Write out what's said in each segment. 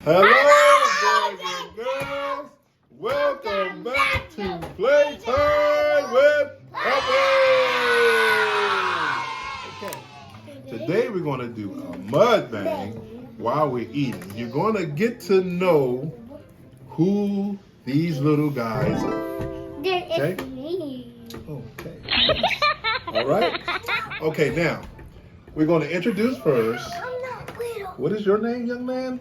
Hello, boys and girls. Welcome back to Playtime with Papi. Okay. Today we're going to do a mukbang while we're eating. You're going to get to know who these little guys are. Okay? Okay. All right. Okay, now we're going to introduce first. What is your name, young man?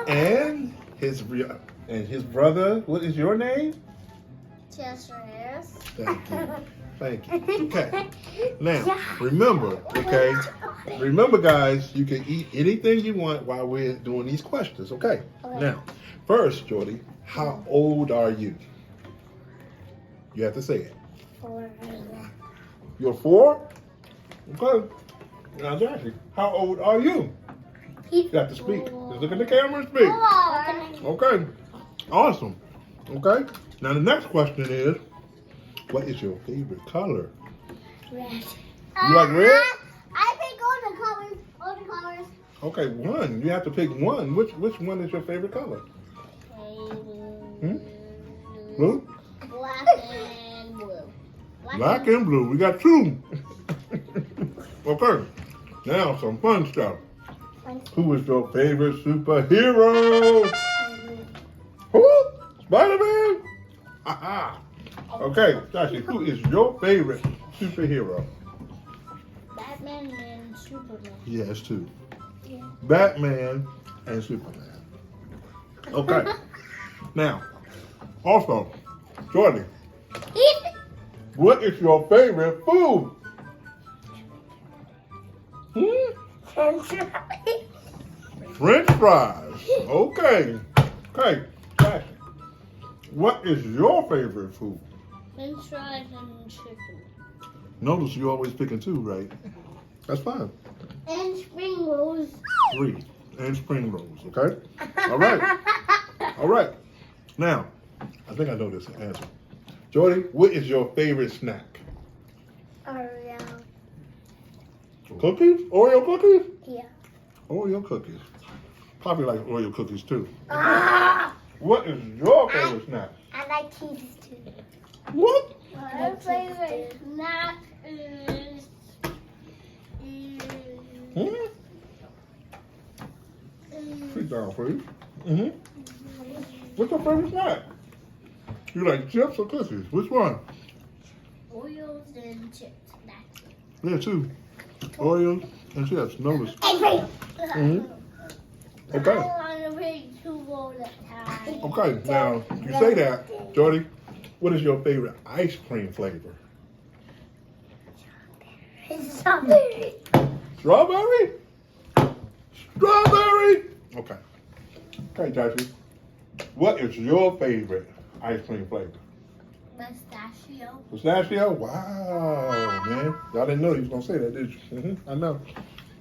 And his brother. What is your name? Chester. Thank you. Thank you. Okay. Now, remember, okay? Remember, guys, you can eat anything you want while we're doing these questions, okay? Now, first, Jordy, how old are you? You have to say it. 4. You're 4? Okay. Now, Jackie, how old are you? You have to speak. Just look at the camera and speak. 4. Okay. Awesome. Okay. Now, the next question is, what is your favorite color? Red. You like red? I pick all the colors. Okay, one. You have to pick one. Which one is your favorite color? Blue? Black and blue. Black and blue. We got 2. Okay. Now some fun stuff. Who is your favorite superhero? Who? Spider-Man? Aha. Okay, Sashi, who is your favorite superhero? Batman and Superman. Yes, 2. Yeah. Batman and Superman. Okay. Now, also, Jordan, what is your favorite food? French fries. Okay. Okay. Sashi, what is your favorite food? French fries and chicken. Notice you always picking 2, right? That's fine. And spring rolls. 3. And spring rolls, okay? All right. All right. Now, I think I know this answer. Jordy, what is your favorite snack? Oreo. Cookies? Oreo cookies? Yeah. Oreo cookies. Papi likes Oreo cookies too. Ah! What is your favorite snack? I like cheese too. What? My favorite snack is Sit down, please. What's your favorite snack? You like chips or cookies? Which one? Oreos and chips. That's it. Yeah, 2. Oreos and chips. Notice. Okay. Okay. I want to pick 2 rolls at a time. Okay, now you say that, Jordy. What is your favorite ice cream flavor? Strawberry. Strawberry? Strawberry? Okay. Okay, Joshua. What is your favorite ice cream flavor? Pistachio. Pistachio? Wow, man. Y'all didn't know he was going to say that, did you? I know.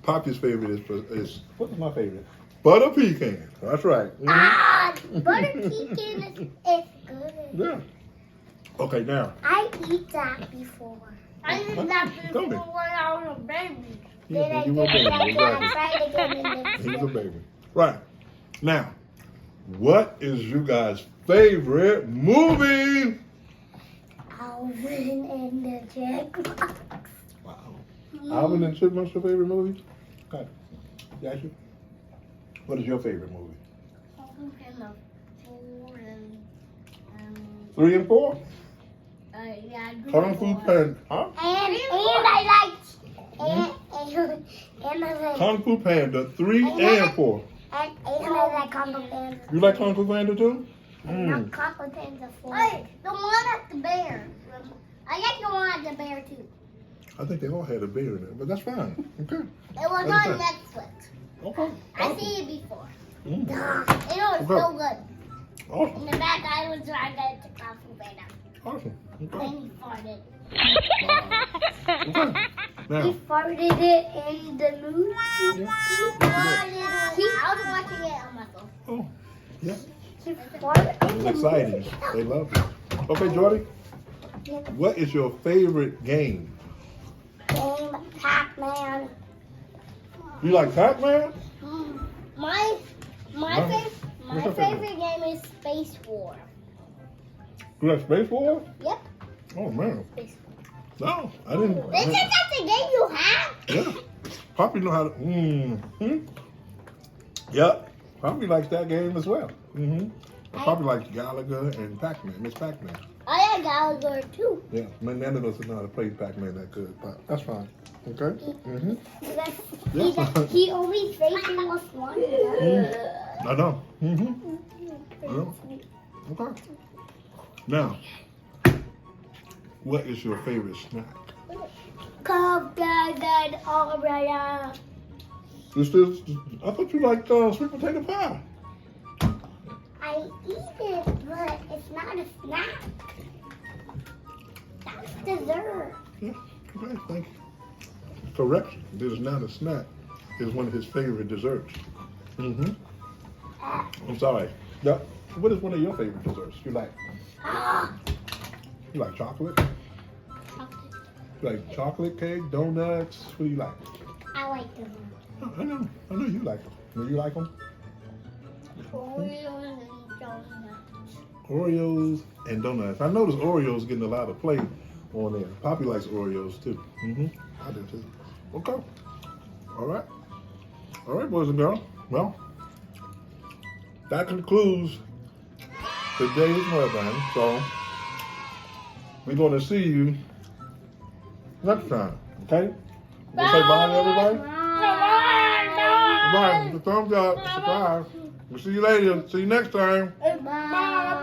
Papi's favorite is, what is my favorite? Butter pecan. That's right. Ah, butter pecan is good. Yeah. Okay, now. I eat that before. I eat that Tell me. before when I was a baby. Yeah, Then I you were a did it baby, again. exactly. I tried again and then He's a baby. Right. Now, what is you guys' favorite movie? Alvin and the Chipmunks. Wow. Alvin and Chipmunks your favorite movie? Okay. Yasha? What is your favorite movie? Alvin and the 4 and 3 and 4? yeah. Kung Fu Panda. Huh? And I like Kung Fu Panda 3 and 4. and I like Kung Fu Panda. You like Kung Fu Panda too? Not Kung Fu Panda 4. Hey, the one at the bear. I like the one at the bear too. I think they all had a bear in it, but that's fine. Okay. It was That's on fine. Netflix. Okay. I seen it before. Mm. It was so good. Awesome. In the back, I was trying to get to Kung Fu Panda. Awesome. Okay. Then he farted. Okay. Now. He farted it in the movie. Yeah. I was watching it on my phone. Oh, yeah. He farted It was exciting. They loved it. Okay, Jordy. What is your favorite game? Game Pac-Man. You like Pac-Man? My My What's your favorite game is Space War. You like Space War? Yep. Oh man. Space War. No, I didn't. This is just the game you have. Yeah. Papi know how to. Yep. Papi likes that game as well. Papi likes Gallagher and Pac-Man, Miss Pac-Man. I like Gallagher too. Yeah, none of us know how to play Pac-Man that good, but that's fine. Okay? He only facing us one. I know. I know. Okay. Now, what is your favorite snack? Cupcake Oreo. I thought you liked sweet potato pie. I eat it, but it's not a snack. That's dessert. Yeah, okay, thank you. Correction. This is not a snack. It's one of his favorite desserts. I'm sorry. Yeah. What is one of your favorite desserts you like? You like chocolate? You like chocolate cake, donuts? What do you like? I like them. Oh, I know you like them. Do you like them? Oreos and donuts. Oreos and donuts. I noticed Oreos getting a lot of play on there. Papi likes Oreos too. I do too. Okay. All right. All right, boys and girls. Well, that concludes today's Mukbang. So we're going to see you next time. Okay? We'll say bye to everybody. Bye. The thumbs up. Subscribe. We'll see you later. See you next time. Bye.